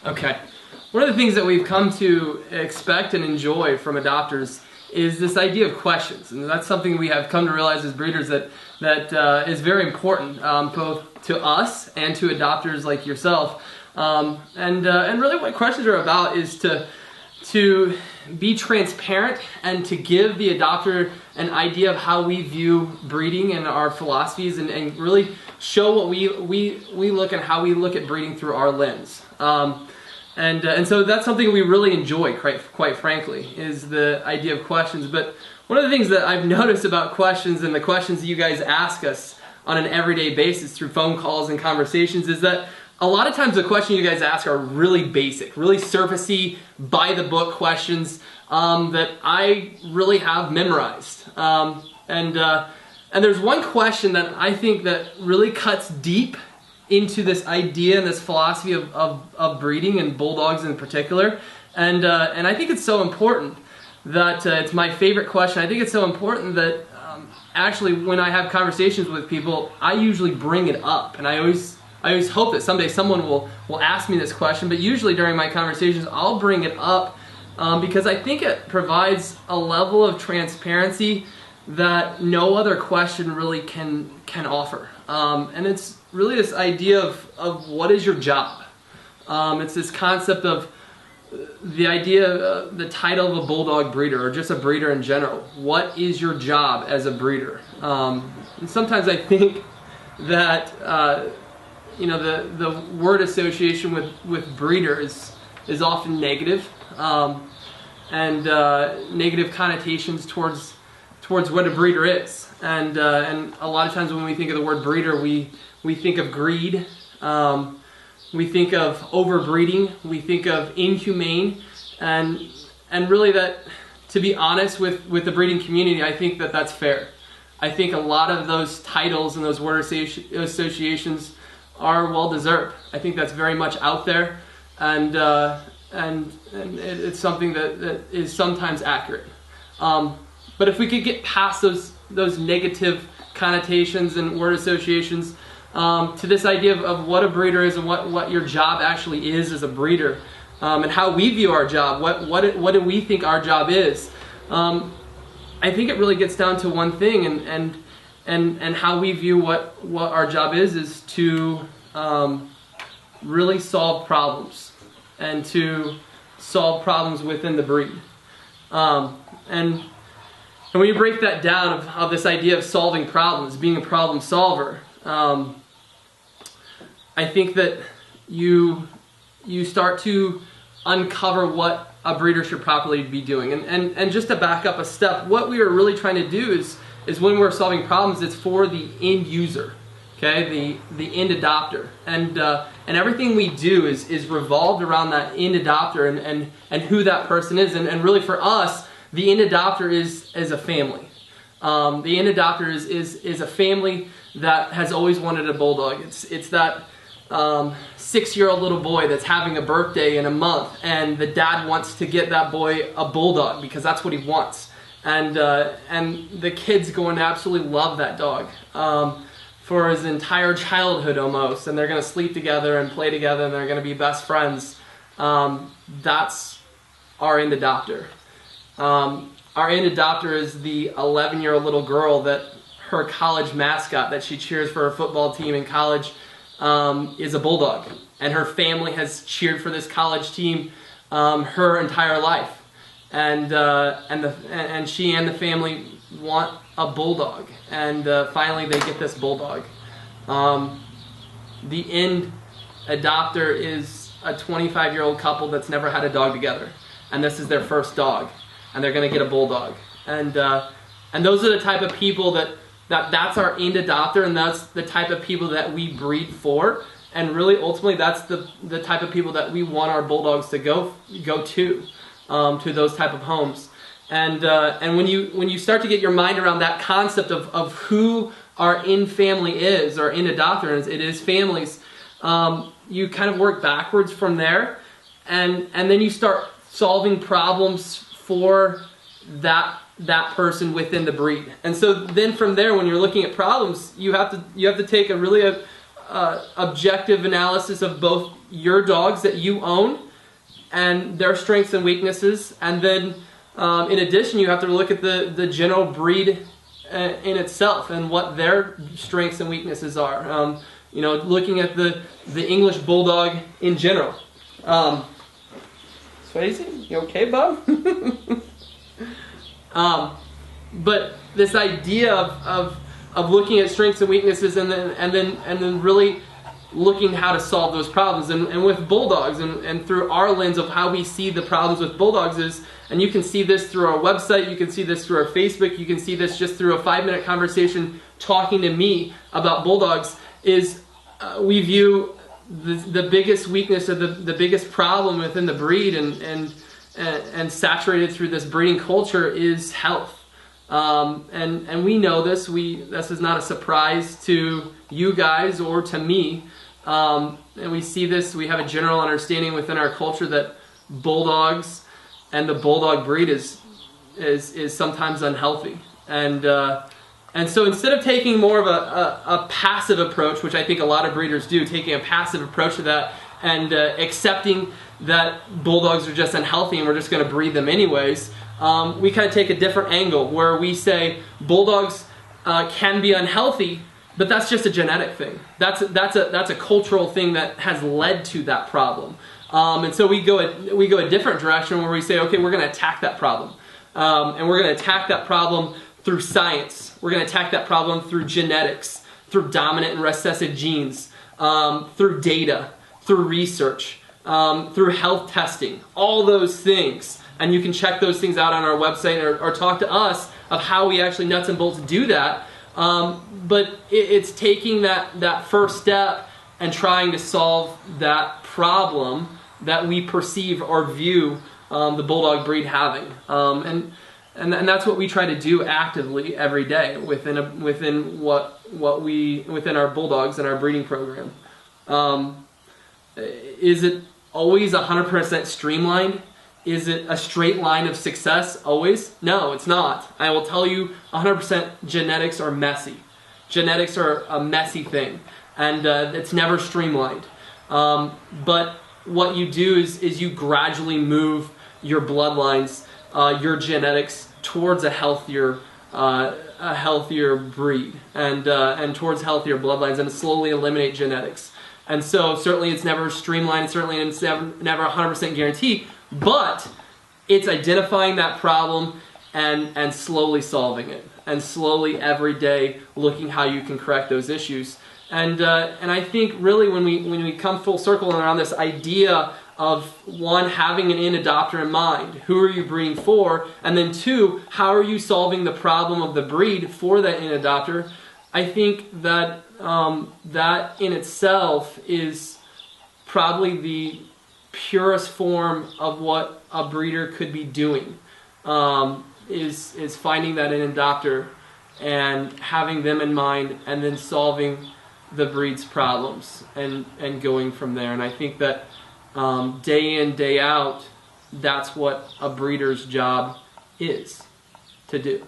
Okay. One of the things that we've come to expect and enjoy from adopters is this idea of questions, and that's something we have come to realize as breeders that is very important, both to us and to adopters like yourself. And really, what questions are about is to be transparent and to give the adopter an idea of how we view breeding and our philosophies, and really show what we look and how we look at breeding through our lens. And so that's something we really enjoy, quite frankly, is the idea of questions. But one of the things that I've noticed about questions and the questions that you guys ask us on an everyday basis through phone calls and conversations is that a lot of times the questions you guys ask are really basic, really surfacey, by-the-book questions that I really have memorized. And there's one question that I think that really cuts deep into this idea and this philosophy of breeding and bulldogs in particular. And I think it's so important that it's my favorite question. I think it's so important that actually when I have conversations with people, I usually bring it up. And I always hope that someday someone will ask me this question, but usually during my conversations I'll bring it up because I think it provides a level of transparency that no other question really can offer. And it's really this idea of what is your job. It's this concept of the idea, the title of a bulldog breeder, or just a breeder in general. What is your job as a breeder? And sometimes I think that the word association with breeder is often negative, and negative connotations towards what a breeder is. And a lot of times when we think of the word breeder, we think of greed, we think of overbreeding, we think of inhumane, and really that, to be honest with the breeding community, I think that that's fair. I think a lot of those titles and those word associations are well deserved. I think that's very much out there, and it's something that is sometimes accurate. But if we could get past those negative connotations and word associations to this idea of what a breeder is and what your job actually is as a breeder, and how we view our job, what do we think our job is, I think it really gets down to one thing, and how we view what our job is to really solve problems, and to solve problems within the breed. And when you break that down of this idea of solving problems, being a problem solver, I think that you start to uncover what a breeder should properly be doing. And just to back up a step, what we are really trying to do is when we're solving problems, it's for the end user, okay, the end adopter. And everything we do is revolved around that end adopter and who that person is. And really for us, the end adopter is a family. The end adopter is a family that has always wanted a bulldog. It's that 6-year-old little boy that's having a birthday in a month, and the dad wants to get that boy a bulldog because that's what he wants. And the kid's going to absolutely love that dog for his entire childhood almost, and they're going to sleep together and play together, and they're going to be best friends. That's our end adopter. Our end adopter is the 11-year-old little girl that her college mascot that she cheers for her football team in college is a bulldog, and her family has cheered for this college team her entire life, and she and the family want a bulldog, and finally they get this bulldog. The end adopter is a 25-year-old couple that's never had a dog together, and this is their first dog, and they're going to get a bulldog. And those are the type of people that's our end adopter, and that's the type of people that we breed for. And really, ultimately, that's the type of people that we want our bulldogs to go to those type of homes. And when you start to get your mind around that concept of who our end family is, or end adopter is, it is families. You kind of work backwards from there, and then you start solving problems for that person within the breed. And so then from there, when you're looking at problems, you have to take a objective analysis of both your dogs that you own and their strengths and weaknesses, and then in addition you have to look at the general breed in itself and what their strengths and weaknesses are. You know, looking at the English Bulldog in general. Swayze, you okay, bub? But this idea of looking at strengths and weaknesses and then really looking how to solve those problems. And with bulldogs and through our lens of how we see the problems with bulldogs is, and you can see this through our website, you can see this through our Facebook, you can see this just through a 5-minute conversation talking to me about bulldogs, is we view the biggest weakness or the biggest problem within the breed and saturated through this breeding culture is health. And we know this. This is not a surprise to you guys or to me. And we see this. We have a general understanding within our culture that bulldogs and the bulldog breed is sometimes unhealthy. And so instead of taking more of a passive approach, which I think a lot of breeders do, taking a passive approach to that and accepting that bulldogs are just unhealthy and we're just going to breed them anyways, we kind of take a different angle where we say bulldogs can be unhealthy, but that's just a genetic thing. That's a cultural thing that has led to that problem. And so we go a different direction where we say, okay, we're going to attack that problem, and we're going to attack that problem through science. We're going to attack that problem through genetics, through dominant and recessive genes, through data, through research, through health testing, all those things. And you can check those things out on our website or talk to us of how we actually nuts and bolts do that. But it's taking that first step and trying to solve that problem that we perceive or view the bulldog breed having. And that's what we try to do actively every day within our bulldogs and our breeding program. Is it always 100% streamlined? Is it a straight line of success always? No, it's not. I will tell you 100% genetics are messy. Genetics are a messy thing, and it's never streamlined. But what you do is you gradually move your bloodlines, your genetics towards a healthier breed and towards healthier bloodlines, and slowly eliminate genetics. And so certainly it's never streamlined, certainly it's never 100% guarantee, but it's identifying that problem and slowly solving it, and slowly every day looking how you can correct those issues. And I think really when we come full circle around this idea of, one, having an in-adopter in mind, who are you breeding for, and then two, how are you solving the problem of the breed for that in-adopter, I think that that in itself is probably the purest form of what a breeder could be doing, is finding that in-adopter and having them in mind and then solving the breed's problems and going from there. And I think that day in, day out, that's what a breeder's job is to do.